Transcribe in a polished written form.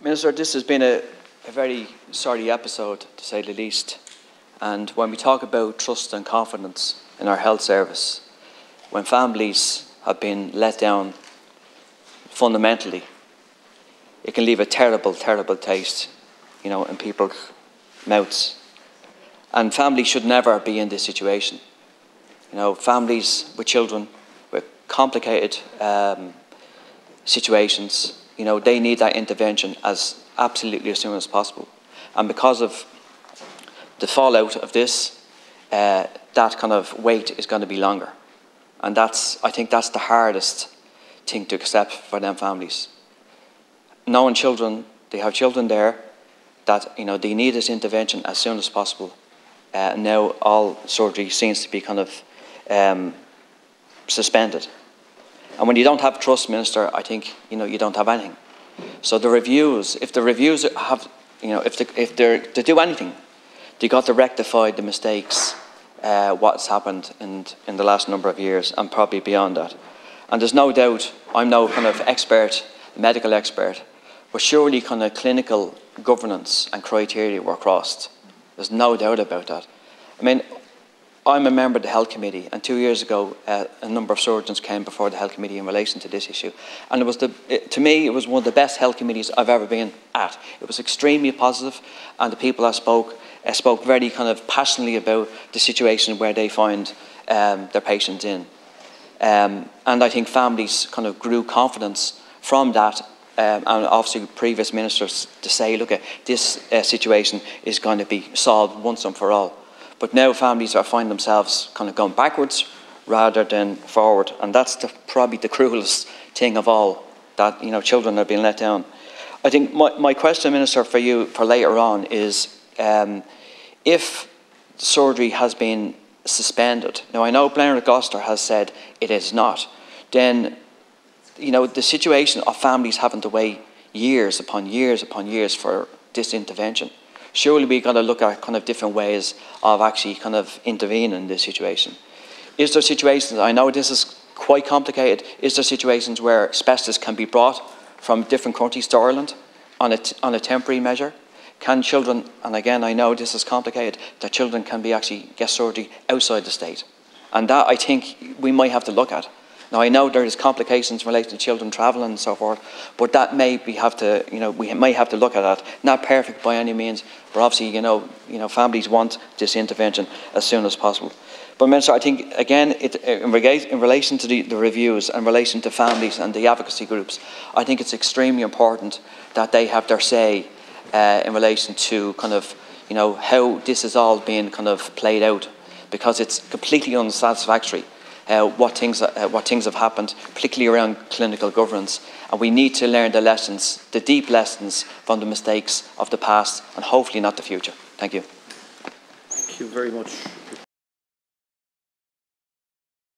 Minister, this has been a very sorry episode, to say the least. And when we talk about trust and confidence in our health service, when families have been let down fundamentally, it can leave a terrible, terrible taste, you know, in people's mouths. And families should never be in this situation. You know, families with children with complicated situations, you know, they need that intervention as soon as possible. And because of the fallout of this, that kind of wait is going to be longer. And I think that's the hardest thing to accept for them families. Knowing children, they have children there that, you know, they need this intervention as soon as possible. Now all surgery seems to be kind of suspended. And when you don't have trust, Minister, I think, you know, you don't have anything. So the reviews, if the reviews have, you know, if they do anything, they got to rectify the mistakes, what's happened in the last number of years and probably beyond that. And there's no doubt, I'm no kind of expert, medical expert, but surely kind of clinical governance and criteria were crossed. There's no doubt about that. I mean, I'm a member of the Health Committee, and 2 years ago, a number of surgeons came before the Health Committee in relation to this issue. And to me, it was one of the best health committees I've ever been at. It was extremely positive, and the people that spoke very kind of passionately about the situation where they find their patients in. And I think families kind of grew confidence from that, and obviously previous ministers to say, look, this situation is going to be solved once and for all. But now families find themselves kind of going backwards rather than forward, and that's probably the cruelest thing of all, that, you know, children are being let down. I think my question, Minister, for you for later on is, if surgery has been suspended, now I know Blenheim Gloucester has said it is not, then, you know, the situation of families having to wait years upon years upon years for this intervention. Surely we've got to look at kind of different ways of actually kind of intervening in this situation. Is there situations, I know this is quite complicated, is there situations where specialists can be brought from different countries to Ireland on a temporary measure? Can children, and again I know this is complicated, that children can be actually get surgery outside the state? And that I think we might have to look at. Now I know there is complications related to children travelling and so forth, but that may we may have to look at that. Not perfect by any means, but obviously you know families want this intervention as soon as possible. But Minister, I think again in relation to the reviews and in relation to families and the advocacy groups, I think it's extremely important that they have their say in relation to kind of, you know, how this is all being kind of played out, because it's completely unsatisfactory. What things have happened, particularly around clinical governance, and we need to learn the lessons, the deep lessons from the mistakes of the past, and hopefully not the future. Thank you. Thank you very much.